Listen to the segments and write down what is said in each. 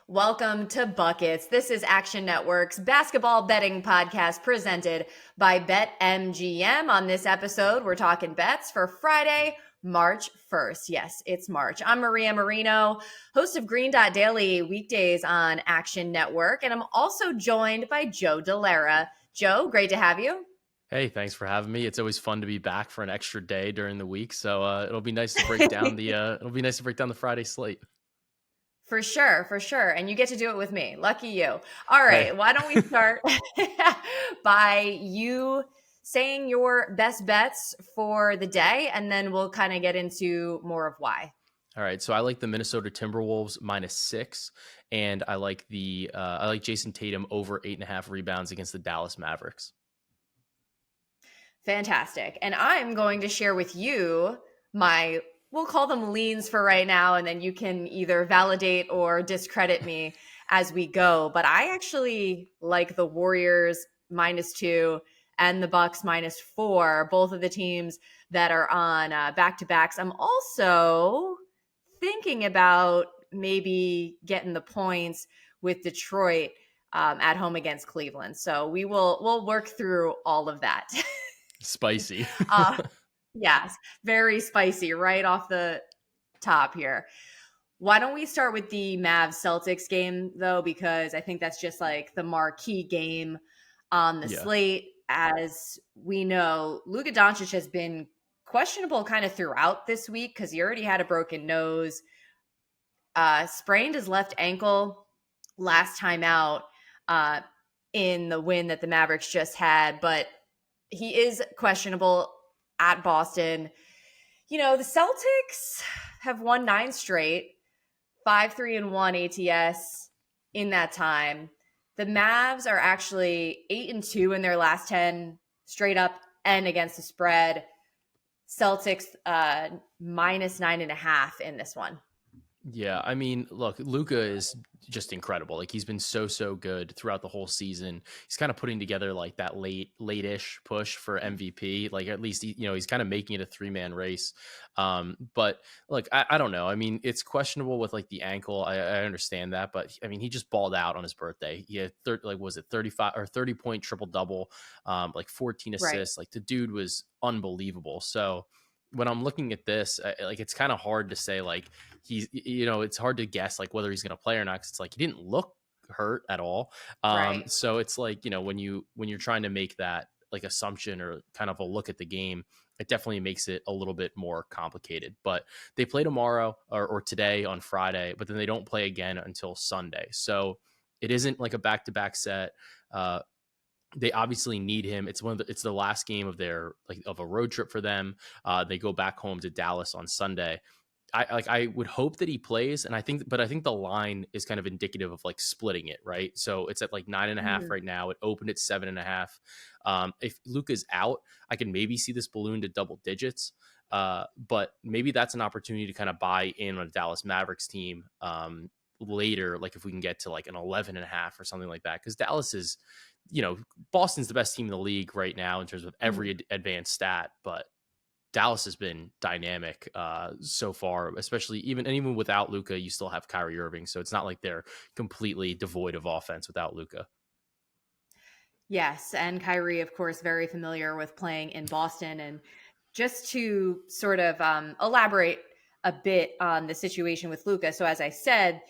Welcome to Buckets. This is Action Network's basketball betting podcast presented by BetMGM. On this episode, we're talking bets for Friday, March 1st. Yes, it's March. I'm Maria Marino, host of Green Dot Daily weekdays on Action Network, and I'm also joined by Joe Dellera. Joe, great to have you. Hey, thanks for having me. It's always fun to be back for an extra day during the week, so it'll be nice to break down the Friday slate. For sure. And you get to do it with me. Lucky you. All right. Hey. Why don't we start by you saying your best bets for the day, and then we'll kind of get into more of why. All right. So I like the Minnesota Timberwolves -6, and I like Jayson Tatum over 8.5 rebounds against the Dallas Mavericks. Fantastic. And I'm going to share with you we'll call them leans for right now, and then you can either validate or discredit me as we go. But I actually like the Warriors -2 and the Bucks -4, both of the teams that are on back-to-backs. I'm also thinking about maybe getting the points with Detroit at home against Cleveland. So we'll work through all of that. Spicy. Yes, very spicy right off the top here. Why don't we start with the Mavs-Celtics game, though, because I think that's just like the marquee game on the slate. As we know, Luka Doncic has been questionable kind of throughout this week because he already had a broken nose, sprained his left ankle last time out in the win that the Mavericks just had, but he is questionable at Boston. You know, the Celtics have won 9 straight, 5-3-1 ATS in that time. The Mavs are actually 8-2 in their last 10 straight up and against the spread. Celtics -9.5 in this one. Yeah, I mean, look, Luka is just incredible. Like, he's been so good throughout the whole season. He's kind of putting together like that late-ish push for MVP. Like, at least he's kind of making it a 3-man race. But look, I don't know. I mean, it's questionable with like the ankle. I understand that, but I mean, he just balled out on his birthday. He had 35 or 30-point triple double, like 14 assists. Right. Like, the dude was unbelievable. So when I'm looking at this, like, it's kind of hard to say, like, it's hard to guess like whether he's going to play or not. Cause it's like, he didn't look hurt at all. Right. So it's like, when you're trying to make that like assumption or kind of a look at the game, it definitely makes it a little bit more complicated. But they play tomorrow or today on Friday, but then they don't play again until Sunday. So it isn't like a back-to-back set. They obviously need him. It's the last game of of a road trip for them. They go back home to Dallas on Sunday. I would hope that he plays, and I think the line is kind of indicative of like splitting it, right? So it's at like 9.5 right now. It opened at 7.5. If Luka's out, I can maybe see this balloon to double digits. But maybe that's an opportunity to kind of buy in on a Dallas Mavericks team later, like if we can get to like an 11.5 or something like that, because Dallas is, Boston's the best team in the league right now in terms of every advanced stat, but Dallas has been dynamic so far, especially even without Luka. You still have Kyrie Irving, so it's not like they're completely devoid of offense without Luka. Yes, and Kyrie, of course, very familiar with playing in Boston. And just to sort of elaborate a bit on the situation with Luka. So as I said,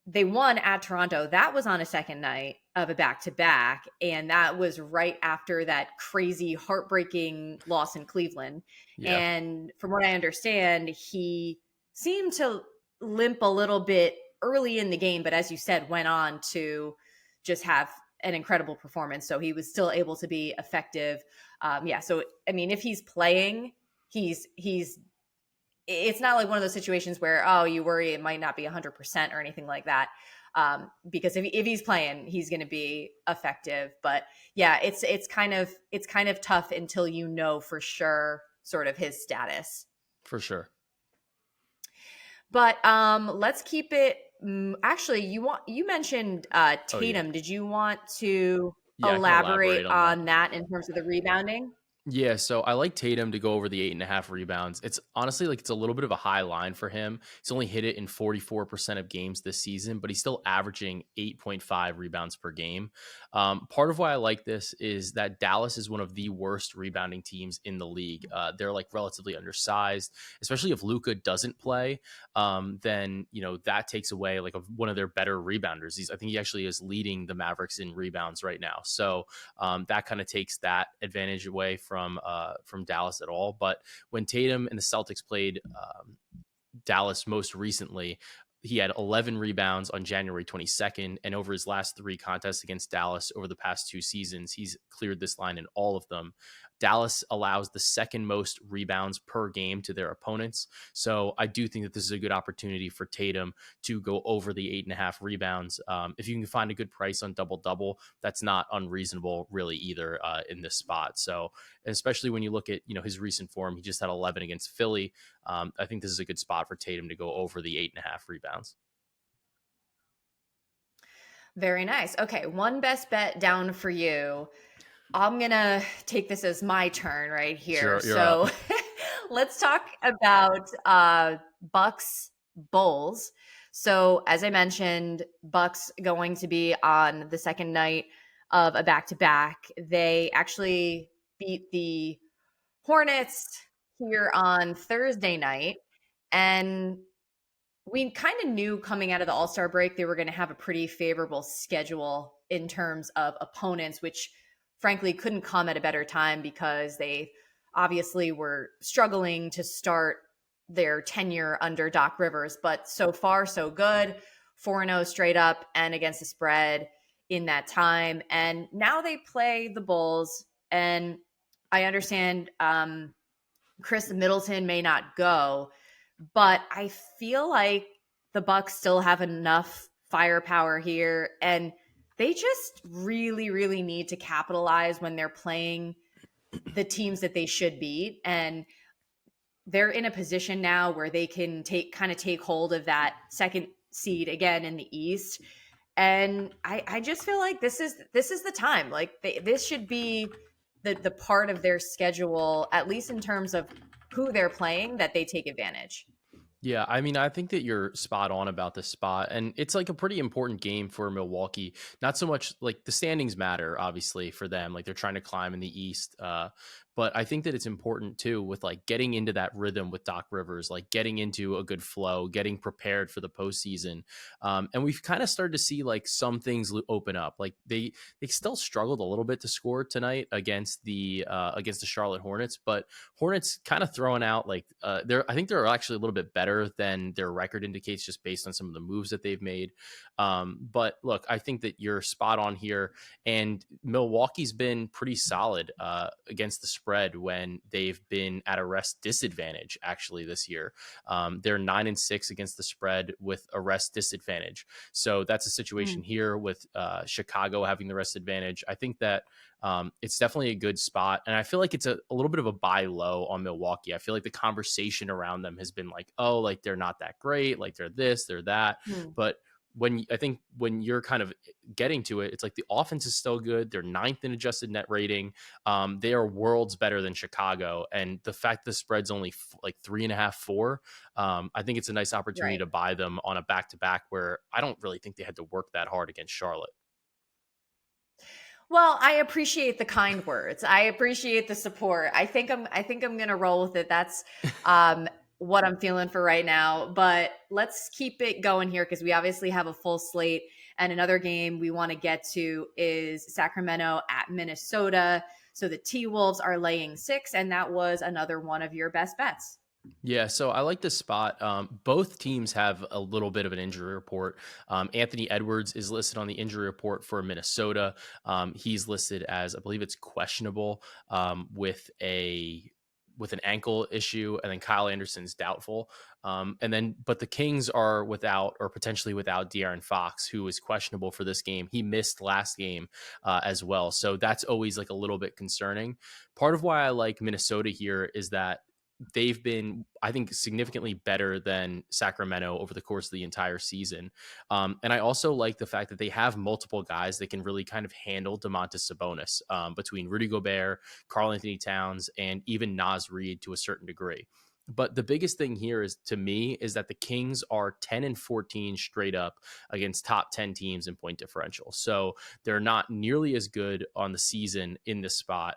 they won at Toronto. That was on a second night of a back-to-back, and that was right after that crazy, heartbreaking loss in Cleveland. Yeah. And from what I understand, he seemed to limp a little bit early in the game, but as you said, went on to just have an incredible performance. So he was still able to be effective. So, I mean, if he's playing, it's not like one of those situations where, you worry it might not be 100% or anything like that. Because if he's playing, he's going to be effective. But yeah, it's kind of tough until you know for sure sort of his status. For sure. But let's keep it. Actually, you mentioned Tatum. Yeah. Did you want to elaborate on that in terms of the rebounding? Yeah, so I like Tatum to go over the 8.5 rebounds. It's honestly like it's a little bit of a high line for him. He's only hit it in 44% of games this season, but he's still averaging 8.5 rebounds per game. Part of why I like this is that Dallas is one of the worst rebounding teams in the league. They're like relatively undersized, especially if Luka doesn't play. Then that takes away like one of their better rebounders. I think he actually is leading the Mavericks in rebounds right now. So that kind of takes that advantage away from Dallas at all. But when Tatum and the Celtics played Dallas most recently, he had 11 rebounds on January 22nd, and over his last 3 contests against Dallas over the past 2 seasons, he's cleared this line in all of them. Dallas allows the second most rebounds per game to their opponents. So I do think that this is a good opportunity for Tatum to go over the 8.5 rebounds. If you can find a good price on double double, that's not unreasonable really either in this spot. So especially when you look at his recent form, he just had 11 against Philly. I think this is a good spot for Tatum to go over the 8.5 rebounds. Very nice. Okay, one best bet down for you. I'm going to take this as my turn right here. Sure, you're up. So let's talk about Bucks Bulls. So as I mentioned, Bucks going to be on the second night of a back-to-back. They actually beat the Hornets here on Thursday night. And we kind of knew coming out of the All-Star break they were going to have a pretty favorable schedule in terms of opponents, which frankly couldn't come at a better time because they obviously were struggling to start their tenure under Doc Rivers. But so far, so good. 4-0 straight up and against the spread in that time. And now they play the Bulls. And I understand Chris Middleton may not go, but I feel like the Bucks still have enough firepower here, and they just really, really need to capitalize when they're playing the teams that they should beat. And they're in a position now where they can take hold of that second seed again in the East. And I just feel like this is the time. Like this should be the part of their schedule, at least in terms of who they're playing, that they take advantage. Yeah, I mean, I think that you're spot on about this spot. And it's like a pretty important game for Milwaukee. Not so much like the standings matter, obviously, for them. Like they're trying to climb in the East. But I think that it's important too with like getting into that rhythm with Doc Rivers, like getting into a good flow, getting prepared for the postseason. And we've kind of started to see like some things open up. Like they still struggled a little bit to score tonight against the Charlotte Hornets, but Hornets kind of throwing out like I think they're actually a little bit better than their record indicates just based on some of the moves that they've made. But look, I think that you're spot on here, and Milwaukee's been pretty solid against the spread when they've been at a rest disadvantage actually this year. They're 9-6 against the spread with a rest disadvantage. So that's a situation here with Chicago having the rest advantage. I think that it's definitely a good spot. And I feel like it's a little bit of a buy low on Milwaukee. I feel like the conversation around them has been like, oh, like they're not that great. Like they're this, they're that. But I think when you're kind of getting to it, it's like the offense is still good. They're 9th in adjusted net rating. They are worlds better than Chicago. And the fact the spread's only like 3.5, 4, I think it's a nice opportunity to buy them on a back-to-back where I don't really think they had to work that hard against Charlotte. Well, I appreciate the kind words. I appreciate the support. I think I'm going to roll with it. That's what I'm feeling for right now. But let's keep it going here because we obviously have a full slate. And another game we want to get to is Sacramento at Minnesota. So the T-Wolves are laying 6, and that was another one of your best bets. Yeah, so I like this spot. Both teams have a little bit of an injury report. Anthony Edwards is listed on the injury report for Minnesota. He's listed as, I believe it's questionable with an ankle issue, and then Kyle Anderson's doubtful. But the Kings are without or potentially without De'Aaron Fox, who is questionable for this game. He missed last game as well. So that's always like a little bit concerning. Part of why I like Minnesota here is that they've been, I think, significantly better than Sacramento over the course of the entire season. And I also like the fact that they have multiple guys that can really kind of handle Domantas Sabonis, between Rudy Gobert, Karl Anthony Towns, and even Naz Reid to a certain degree. But the biggest thing here is, to me, is that the Kings are 10-14 straight up against top 10 teams in point differential. So they're not nearly as good on the season in this spot.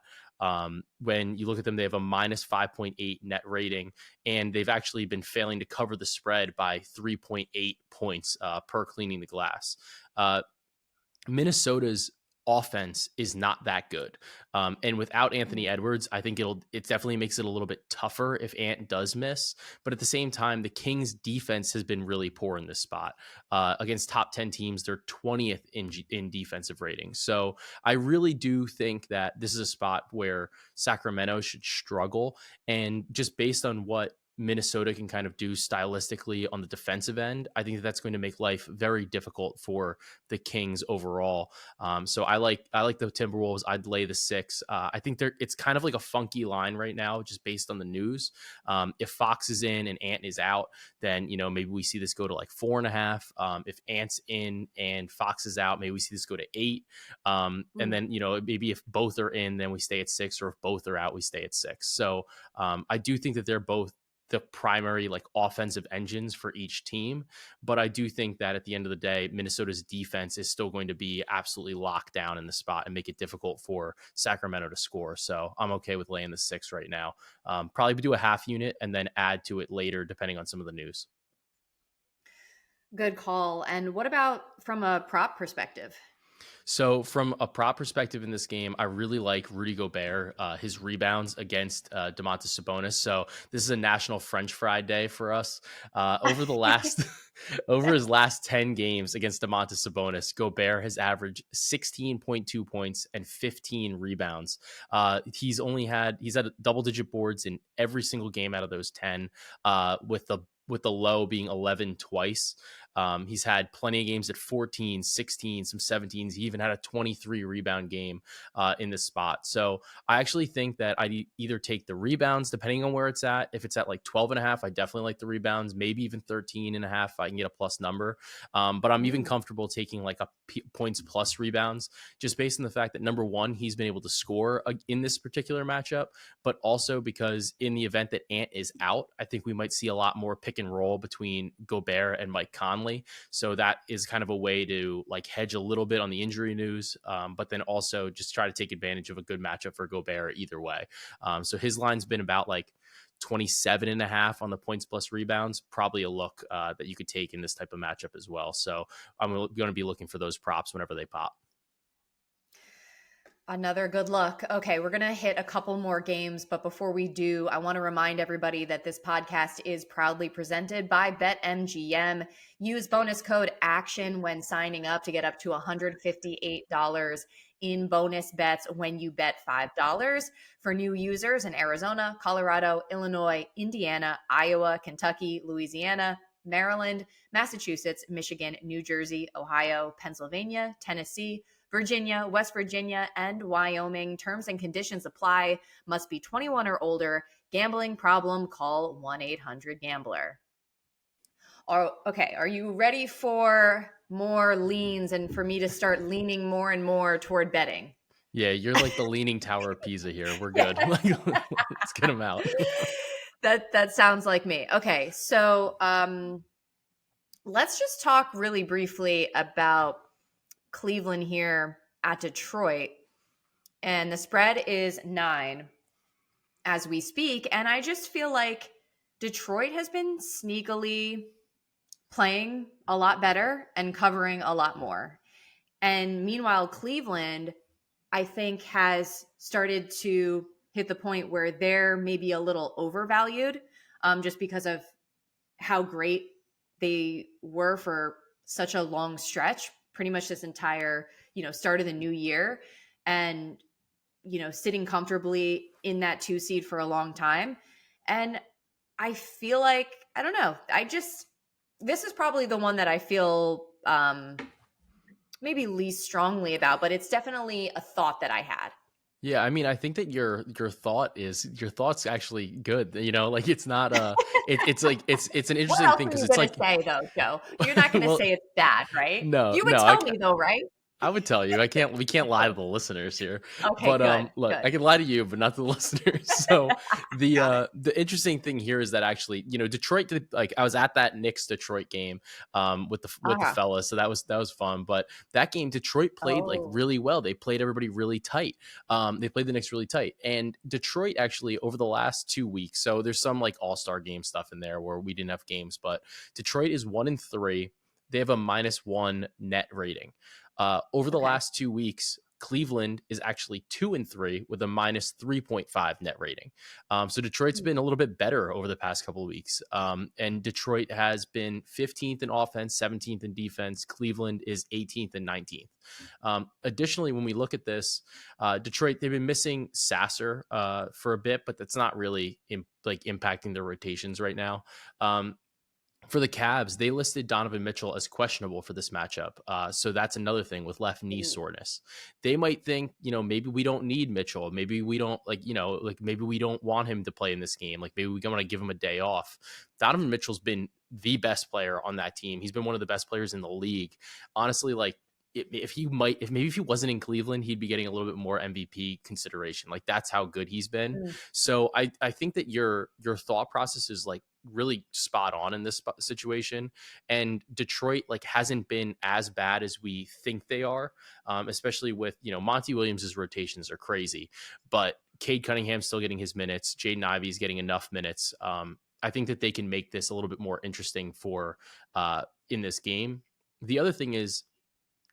When you look at them, they have a minus 5.8 net rating, and they've actually been failing to cover the spread by 3.8 points per cleaning the glass. Minnesota's offense is not that good. And without Anthony Edwards, I think it definitely makes it a little bit tougher if Ant does miss. But at the same time, the Kings defense has been really poor in this spot. Against top 10 teams, they're 20th in defensive rating. So I really do think that this is a spot where Sacramento should struggle. And just based on what Minnesota can kind of do stylistically on the defensive end, I think that's going to make life very difficult for the Kings overall. So I like the Timberwolves. I'd lay the 6. I think it's kind of like a funky line right now, just based on the news. If Fox is in and Ant is out, then maybe we see this go to like 4.5. If Ant's in and Fox is out, maybe we see this go to 8. And then maybe if both are in, then we stay at 6, or if both are out, we stay at 6. So I do think that they're both the primary like offensive engines for each team. But I do think that at the end of the day, Minnesota's defense is still going to be absolutely locked down in the spot and make it difficult for Sacramento to score. So I'm okay with laying the 6 right now. Probably do a half unit and then add to it later, depending on some of the news. Good call. And what about from a prop perspective? So from a prop perspective in this game, I really like Rudy Gobert, his rebounds against Domantas Sabonis. So this is a national French fry day for us. Over the last over his last 10 games against Domantas Sabonis, Gobert has averaged 16.2 points and 15 rebounds. He's had double-digit boards in every single game out of those 10, with the low being 11 twice. He's had plenty of games at 14, 16, some 17s. He even had a 23 rebound game in this spot. So I actually think that I'd either take the rebounds, depending on where it's at. If it's at like 12.5, I definitely like the rebounds, maybe even 13.5 if I can get a plus number. But I'm even comfortable taking like a points plus rebounds, just based on the fact that, number one, he's been able to score in this particular matchup, but also because in the event that Ant is out, I think we might see a lot more pick and roll between Gobert and Mike Conley. So that is kind of a way to like hedge a little bit on the injury news, but then also just try to take advantage of a good matchup for Gobert either way. So his line's been about like 27.5 on the points plus rebounds, probably a look that you could take in this type of matchup as well. So I'm going to be looking for those props whenever they pop. Another good look. Okay, we're going to hit a couple more games, but before we do, I want to remind everybody that this podcast is proudly presented by BetMGM. Use bonus code ACTION when signing up to get up to $158 in bonus bets when you bet $5. For new users in Arizona, Colorado, Illinois, Indiana, Iowa, Kentucky, Louisiana, Maryland, Massachusetts, Michigan, New Jersey, Ohio, Pennsylvania, Tennessee, Virginia, West Virginia, and Wyoming. Terms and conditions apply. Must be 21 or older. Gambling problem? Call 1-800-GAMBLER. Okay, are you ready for more leans and for me to start leaning more and more toward betting? Yeah, you're like the Leaning Tower of Pisa here. We're good. Let's get them out. That sounds like me. Okay, so let's just talk really briefly about Cleveland here at Detroit, and the spread is 9 as we speak. And I just feel like Detroit has been sneakily playing a lot better and covering a lot more. And meanwhile, Cleveland, I think, has started to hit the point where they're maybe a little overvalued, just because of how great they were for such a long stretch, pretty much this entire, start of the new year, and, sitting comfortably in that 2 seed for a long time. And I feel like, I don't know, this is probably the one that I feel maybe least strongly about, but it's definitely a thought that I had. Yeah, I mean, I think that your thought's actually good. Like it's not it's like it's an What interesting else thing are because you it's gonna like say though, Joe? You're not gonna well, say it's bad, right? no, You would no, tell me though, right? I would tell you. We can't lie to the listeners here. Okay, But good, look, good. I can lie to you, but not to the listeners. So Got it. the interesting thing here is that actually, Detroit did, like I was at that Knicks Detroit game with the Uh-huh. fellas. So that was fun. But that game, Detroit played like Oh, really well. They played everybody really tight. They played the Knicks really tight. And Detroit actually over the last 2 weeks, so there's some like all-star game stuff in there where we didn't have games, but Detroit is 1-3. They have a -1 net rating. Over the okay. last 2 weeks, Cleveland is actually 2-3 with a -3.5 net rating. So Detroit's Hmm. been a little bit better over the past couple of weeks. And Detroit has been 15th in offense, 17th in defense. Cleveland is 18th and 19th. Additionally, when we look at this, Detroit, they've been missing Sasser for a bit, but that's not really impacting their rotations right now. For the Cavs, they listed Donovan Mitchell as questionable for this matchup. So that's another thing with left knee Hmm. soreness. They might think, maybe we don't need Mitchell. Maybe we don't maybe we don't want him to play in this game. Like maybe we want to give him a day off. Donovan Mitchell's been the best player on that team. He's been one of the best players in the league. Honestly, like if he wasn't in Cleveland, he'd be getting a little bit more MVP consideration. Like that's how good he's been. Hmm. So I think that your thought process is like really spot on in this situation. And Detroit like hasn't been as bad as we think they are, especially with Monty Williams's rotations are crazy, but Cade Cunningham's still getting his minutes. Jaden Ivey's getting enough minutes. I think that they can make this a little bit more interesting for in this game. The other thing is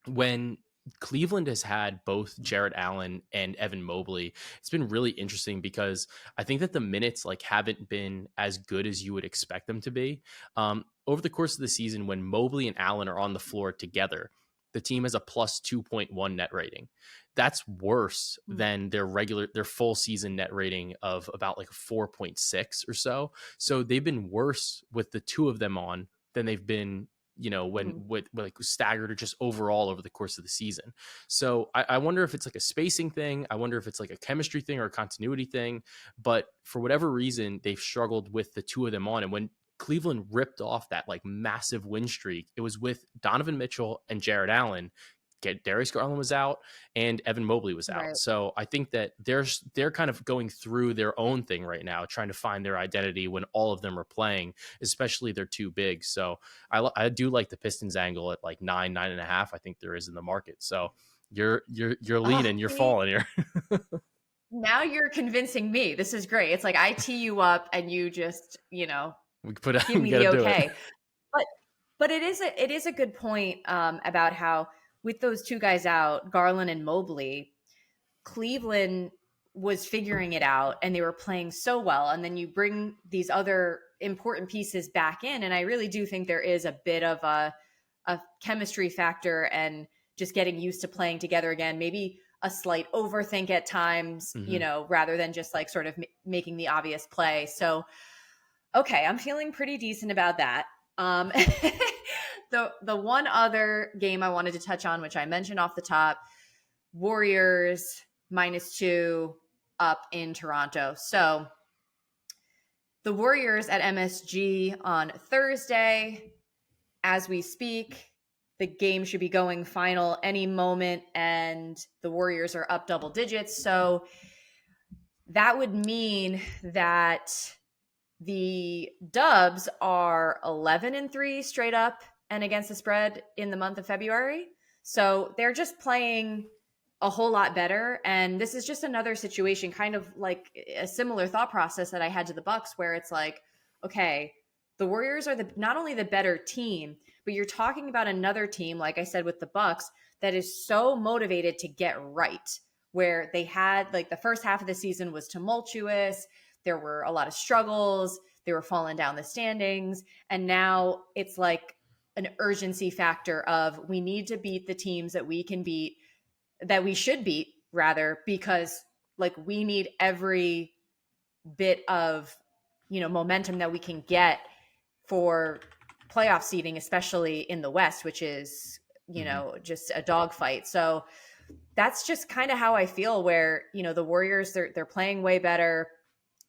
when Cleveland has had both Jarrett Allen and Evan Mobley, it's been really interesting because I think that the minutes like haven't been as good as you would expect them to be. Over the course of the season, when Mobley and Allen are on the floor together, the team has a +2.1 net rating. That's worse Hmm. than their full season net rating of about like 4.6 or so. So they've been worse with the two of them on than they've been when Hmm. with like staggered or just overall over the course of the season. So I wonder if it's like a spacing thing. I wonder if it's like a chemistry thing or a continuity thing. But for whatever reason, they've struggled with the two of them on. And when Cleveland ripped off that like massive win streak, it was with Donovan Mitchell and Jarrett Allen. Darius Garland was out and Evan Mobley was out. Right. So I think that they're kind of going through their own thing right now, trying to find their identity when all of them are playing, especially they're too big. So I do like the Pistons angle at like 9.5. I think there is in the market. So you're Oh, leaning, you're see, falling here. now you're convincing me. This is great. It's like I tee you up and you just, We put it, give we me got to the do it. okay. But it is a good point about how with those two guys out, Garland and Mobley, Cleveland was figuring it out and they were playing so well. And then you bring these other important pieces back in. And I really do think there is a bit of a chemistry factor and just getting used to playing together again. Maybe a slight overthink at times, Hmm. rather than just like sort of making the obvious play. So, okay, I'm feeling pretty decent about that. Um, the one other game I wanted to touch on, which I mentioned off the top, Warriors -2 up in Toronto. So the Warriors at MSG on Thursday. As we speak, the game should be going final any moment, and the Warriors are up double digits. So that would mean that the Dubs are 11-3 straight up and against the spread in the month of February. So they're just playing a whole lot better. And this is just another situation, kind of like a similar thought process that I had to the Bucks, where it's like, okay, the Warriors are not only the better team, but you're talking about another team, like I said with the Bucks, that is so motivated to get right. Where they had like the first half of the season was tumultuous. There were a lot of struggles. They were falling down the standings. And now it's like an urgency factor of we need to beat the teams that we can beat, that we should beat rather, because like we need every bit of, momentum that we can get for playoff seeding, especially in the West, which is, Hmm. just a dogfight. So that's just kind of how I feel, where, the Warriors, they're playing way better.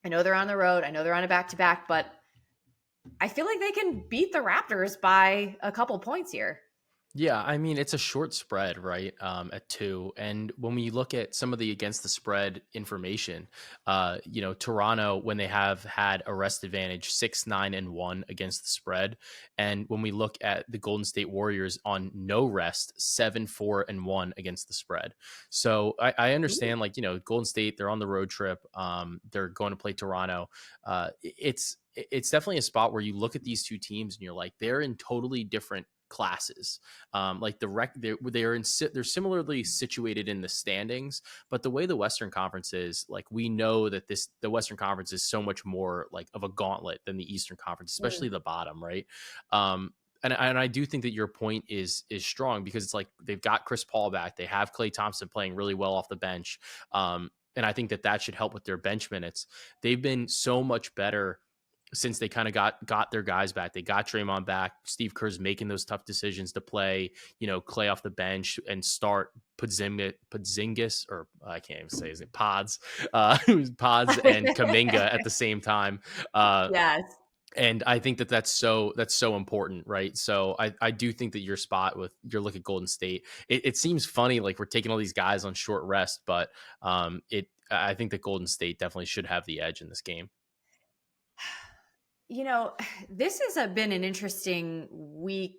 I know they're on the road. I know they're on a back-to-back, but I feel like they can beat the Raptors by a couple points here. Yeah, I mean, it's a short spread, right? At 2. And when we look at some of the against the spread information, Toronto, when they have had a rest advantage, 6-9-1 against the spread. And when we look at the Golden State Warriors on no rest, 7-4-1 against the spread. So I understand, Golden State, they're on the road trip. They're going to play Toronto. It's definitely a spot where you look at these two teams and you're like, they're in totally different classes. They're similarly situated in the standings, but the way the Western Conference is, like, we know that the Western Conference is so much more like of a gauntlet than the Eastern Conference, especially the bottom, right? And I do think that your point is strong, because it's like they've got Chris Paul back, they have Klay Thompson playing really well off the bench, and I think that should help with their bench minutes. They've been so much better since they kind of got their guys back. They got Draymond back. Steve Kerr's making those tough decisions to play, Klay off the bench and start Podzingis, or I can't even say his name, Pods and Kuminga at the same time. Yes. And I think that's so important, right? So I do think that your spot with your look at Golden State, it seems funny, like we're taking all these guys on short rest, but I think that Golden State definitely should have the edge in this game. This has been an interesting week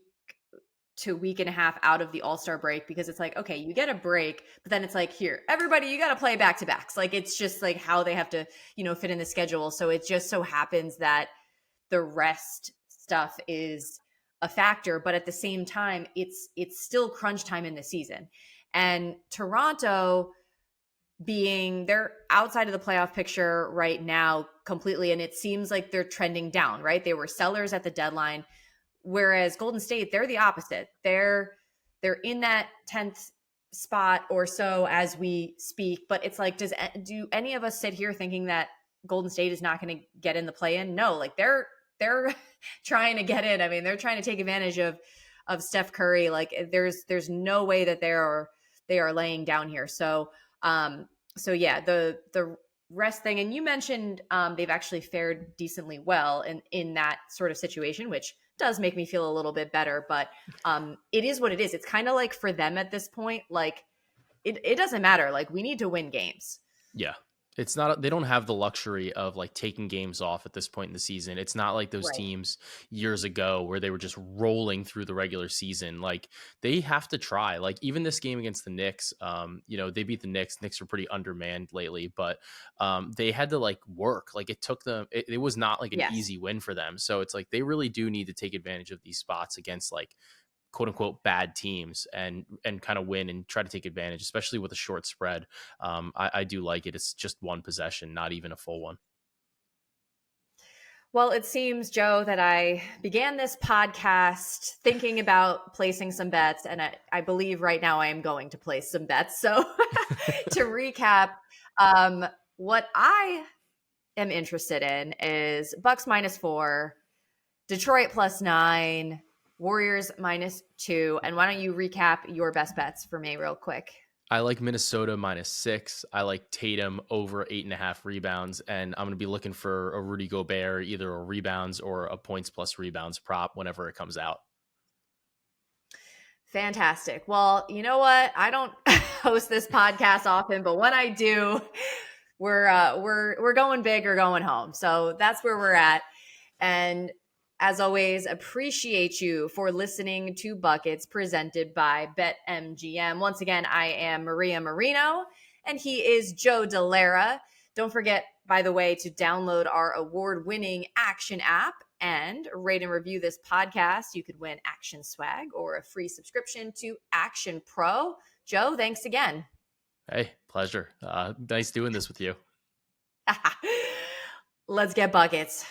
to week and a half out of the All-Star break, because it's like, okay, you get a break, but then it's like, here, everybody, you got to play back-to-backs. Like, it's just like how they have to, fit in the schedule. So it just so happens that the rest stuff is a factor, but at the same time, it's still crunch time in the season. And Toronto, they're outside of the playoff picture right now completely, and it seems like they're trending down, right? They were sellers at the deadline, whereas Golden State, they're the opposite. They're in that 10th spot or so as we speak, but it's like, do any of us sit here thinking that Golden State is not going to get in the play-in? No, like they're trying to get in. I mean, they're trying to take advantage of Steph Curry. Like, there's no way that they are laying down here. So yeah, the rest thing, and you mentioned they've actually fared decently well in that sort of situation, which does make me feel a little bit better. But it is what it is. It's kind of like, for them at this point, like it doesn't matter. Like, we need to win games. Yeah. It's not, they don't have the luxury of like taking games off at this point in the season. It's not like those teams years ago where they were just rolling through the regular season. Like, they have to try. Like, even this game against the Knicks, they beat the Knicks. Knicks were pretty undermanned lately, but they had to like work. Like, it took them, it was not like an easy win for them. So it's like, they really do need to take advantage of these spots against like quote unquote bad teams and kind of win and try to take advantage, especially with a short spread. I do like it. It's just one possession, not even a full one. Well, it seems, Joe, that I began this podcast thinking about placing some bets, and I believe right now I am going to place some bets. So to recap, what I am interested in is Bucks -4, Detroit +9, Warriors -2. And why don't you recap your best bets for me real quick? I like Minnesota -6. I like Tatum over 8.5 rebounds. And I'm going to be looking for a Rudy Gobert, either a rebounds or a points plus rebounds prop whenever it comes out. Fantastic. Well, you know what? I don't host this podcast often, but when I do, we're going big or going home. So that's where we're at. And as always, appreciate you for listening to Buckets presented by BetMGM. Once again, I am Maria Marino, and he is Joe Delara. Don't forget, by the way, to download our award-winning Action app and rate and review this podcast. You could win Action swag or a free subscription to Action Pro. Joe, thanks again. Hey, pleasure. Nice doing this with you. Let's get buckets.